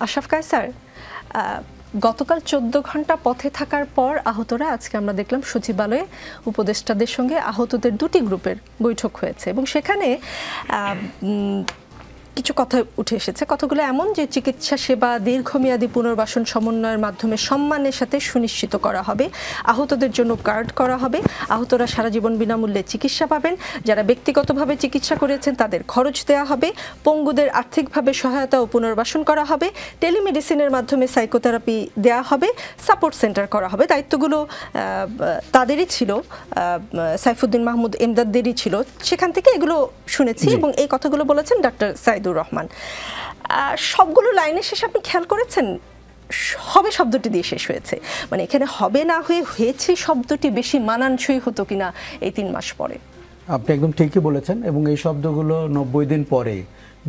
আশরাফ কায়সার, গতকাল 14 ঘন্টা পথে থাকার পর আহতরা, আজকে আমরা দেখলাম সচিবালয়ে উপদেষ্টাদের সঙ্গে আহতদের দুটি গ্রুপের বৈঠক হয়েছে এবং সেখানে কিছু কথা উঠে এসেছে। কথাগুলো এমন যে চিকিৎসা সেবা দীর্ঘমেয়াদী পুনর্বাসন সমন্বয়ের মাধ্যমে সম্মানের সাথে সুনিশ্চিত করা হবে, আহতদের জন্য কার্ড করা হবে, আহতরা সারা জীবন বিনামূল্যে চিকিৎসা পাবেন, যারা ব্যক্তিগতভাবে চিকিৎসা করেছেন তাদের খরচ দেওয়া হবে, পঙ্গুদের আর্থিকভাবে সহায়তা ও পুনর্বাসন করা হবে, টেলিমেডিসিনের মাধ্যমে সাইকোথেরাপি দেওয়া হবে, সাপোর্ট সেন্টার করা হবে। দায়িত্বগুলো তাদেরই ছিল, সাইফুদ্দিন মাহমুদ এমদাদদেরই ছিল। সেখান থেকে এগুলো শুনেছি এবং এই কথাগুলো বলেছেন ডাক্তার সাইদুর রহমান। সবগুলো লাইনের শেষে আপনি খেয়াল করেছেন হবে শব্দটি দিয়ে শেষ হয়েছে, মানে এখানে হবে না হয়ে হয়েছে শব্দটি বেশি মানানসই হতো কিনা এই 3 মাস পরে? আপনি একদম ঠিকই বলেছেন এবং এই শব্দগুলো 90 দিন পরে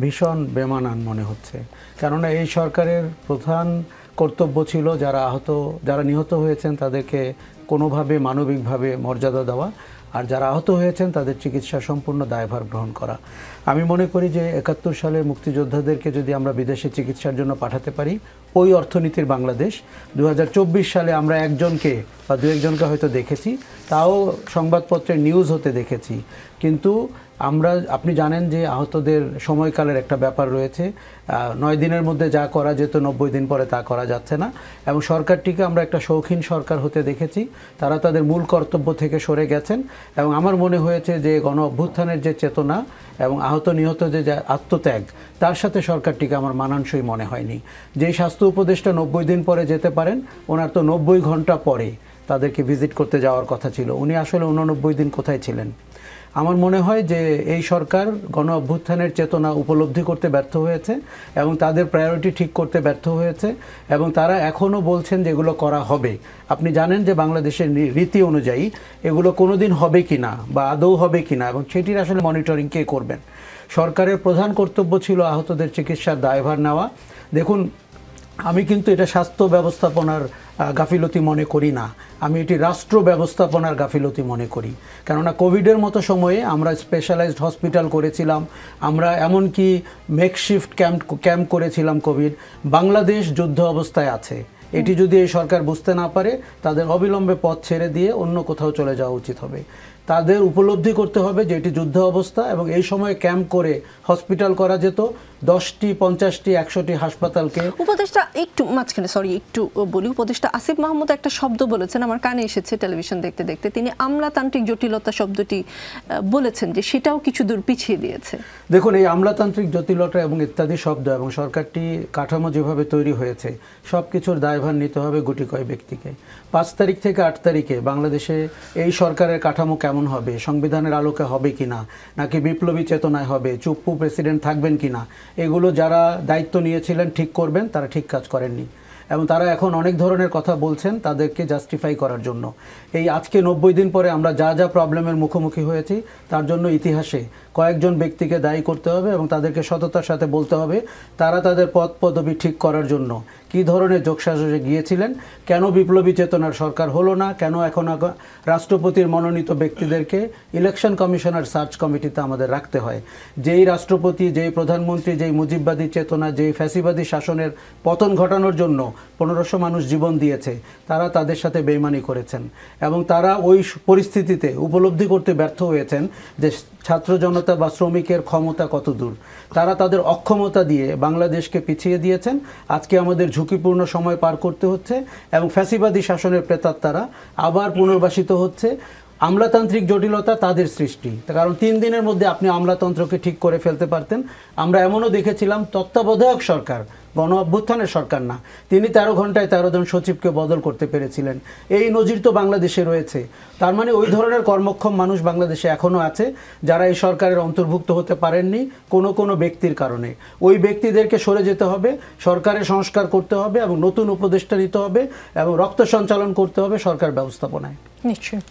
ভীষণ বেমানান মনে হচ্ছে। কেননা এই সরকারের প্রধান কর্তব্য ছিল যারা নিহত হয়েছেন তাদেরকে কোনোভাবে মানবিকভাবে মর্যাদা দেওয়া, আর যারা আহত হয়েছেন তাদের চিকিৎসা সম্পূর্ণ দায়ভার গ্রহণ করা। আমি মনে করি যে 71 সালের মুক্তিযোদ্ধাদেরকে যদি আমরা বিদেশে চিকিৎসার জন্য পাঠাতে পারি, ওই অর্থনীতির বাংলাদেশ 2024 সালে আমরা একজনকে বা দু একজনকে হয়তো দেখেছি, তাও সংবাদপত্রে নিউজ হতে দেখেছি। কিন্তু আপনি জানেন যে আহতদের সময়কালের একটা ব্যাপার রয়েছে। 9 দিনের মধ্যে যা করা যেত 90 দিন পরে তা করা যাচ্ছে না এবং সরকারটিকে আমরা একটা শৌখিন সরকার হতে দেখেছি। তারা তাদের মূল কর্তব্য থেকে সরে গেছেন এবং আমার মনে হয়েছে যে গণ অভ্যুত্থানের যে চেতনা এবং আহত নিহত যে আত্মত্যাগ, তার সাথে সরকারটিকে আমার মানানসই মনে হয়নি। যেই স্বাস্থ্য উপদেষ্টা 90 দিন পরে যেতে পারেন, ওনার তো 90 ঘন্টা পরে তাদেরকে ভিজিট করতে যাওয়ার কথা ছিল। উনি আসলে 89 দিন কোথায় ছিলেন? আমার মনে হয় যে এই সরকার গণ অভ্যুত্থানের চেতনা উপলব্ধি করতে ব্যর্থ হয়েছে এবং তাদের প্রায়োরিটি ঠিক করতে ব্যর্থ হয়েছে এবং তারা এখনও বলছেন যে এগুলো করা হবে। আপনি জানেন যে বাংলাদেশের রীতি অনুযায়ী এগুলো কোনোদিন হবে কিনা বা আদৌ হবে কিনা এবং সেটির আসলে মনিটরিং কে করবেন? সরকারের প্রধান কর্তব্য ছিল আহতদের চিকিৎসার দায়ভার নেওয়া। দেখুন, আমি কিন্তু এটা স্বাস্থ্য ব্যবস্থাপনার গাফিলতি মনে করি না, আমি এটি রাষ্ট্র ব্যবস্থাপনার গাফিলতি মনে করি। কেননা কোভিডের মতো সময়ে আমরা স্পেশালাইজড হসপিটাল করেছিলাম, আমরা এমনকি মেকশিফট ক্যাম্প করেছিলাম। কোভিড বাংলাদেশ যুদ্ধ অবস্থায় আছে, এটি যদি এই সরকার বুঝতে না পারে তাদের অবিলম্বে পথ ছেড়ে দিয়ে অন্য কোথাও চলে যাওয়া উচিত হবে। তাদের উপলব্ধি করতে হবে যে এটি যুদ্ধ অবস্থা এবং এই সময়ে ক্যাম্প করে হসপিটাল করা যেত 10টি 50টি 100টি হাসপাতালকে। উপদেষ্টা একটু মাঝখানে একটু বলি, উপদেষ্টা আসিফ মাহমুদ একটা শব্দ বলেছেন, আমার কানে এসেছে টেলিভিশন দেখতে দেখতে। তিনি আমলাতান্ত্রিক জটিলতা শব্দটি বলেছেন যে সেটাও কিছু দূর পিছিয়ে দিয়েছে। দেখুন, এই আমলাতান্ত্রিক জটিলতা এবং ইত্যাদি শব্দ এবং সরকারটি কাঠামো যেভাবে তৈরি হয়েছে সব কিছুর দায়ভার নিতে হবে গুটি কয়েক ব্যক্তিকে। 5 তারিখ থেকে 8 তারিখে বাংলাদেশে এই সরকারের কাঠামো কেমন হবে, সংবিধানের আলোকে হবে কিনা, নাকি বিপ্লবী চেতনায় হবে, চুপ্পু প্রেসিডেন্ট থাকবেন কিনা, এগুলো যারা দায়িত্ব নিয়েছিলেন ঠিক করবেন, তারা ঠিক কাজ করেননি এবং তারা এখন অনেক ধরনের কথা বলছেন তাদেরকে জাস্টিফাই করার জন্য। এই আজকে 90 দিন পরে আমরা যা যা প্রবলেমের মুখোমুখি হয়েছি তার জন্য ইতিহাসে কয়েকজন ব্যক্তিকে দায়ী করতে হবে এবং তাদেরকে সততার সাথে বলতে হবে তারা তাদের পদ পদবি ঠিক করার জন্য কী ধরনের যোগসাজশে গিয়েছিলেন, কেন বিপ্লবী চেতনার সরকার হলো না, কেন এখন রাষ্ট্রপতির মনোনীত ব্যক্তিদেরকে ইলেকশন কমিশনার সার্চ কমিটিতে আমাদের রাখতে হয়। যেই রাষ্ট্রপতি, যেই প্রধানমন্ত্রী, যেই মুজিববাদী চেতনা, যেই ফ্যাসিবাদী শাসনের পতন ঘটানোর জন্য 1500 মানুষ জীবন দিয়েছে, তারা তাদের সাথে বেইমানি করেছেন এবং তারা ওই পরিস্থিতিতে উপলব্ধি করতে ব্যর্থ হয়েছেন যে ছাত্র জনতা বা শ্রমিকের ক্ষমতা কত দূর। তারা তাদের অক্ষমতা দিয়ে বাংলাদেশকে পিছিয়ে দিয়েছেন। আজকে আমাদের ঝুঁকিপূর্ণ সময় পার করতে হচ্ছে এবং ফ্যাসিবাদী শাসনের প্রেতাত্মারা আবার পুনর্বাসিত হচ্ছে। আমলাতান্ত্রিক জটিলতা তাদের সৃষ্টি, কারণ 3 দিনের মধ্যে আপনি আমলাতন্ত্রকে ঠিক করে ফেলতে পারতেন। আমরা এমনও দেখেছিলাম তত্ত্বাবধায়ক সরকার, গণ অভ্যুত্থানের সরকার না, তিনি 13 ঘন্টায় 13 জন সচিবকে বদল করতে পেরেছিলেন। এই নজির তো বাংলাদেশে রয়েছে। তার মানে ওই ধরনের কর্মক্ষম মানুষ বাংলাদেশে এখনও আছে যারা এই সরকারের অন্তর্ভুক্ত হতে পারেননি কোনো ব্যক্তির কারণে। ওই ব্যক্তিদেরকে সরে যেতে হবে, সরকারের সংস্কার করতে হবে এবং নতুন উপদেষ্টা নিতে হবে এবং রক্ত সঞ্চালন করতে হবে সরকার ব্যবস্থাপনায়। নিশ্চয়ই।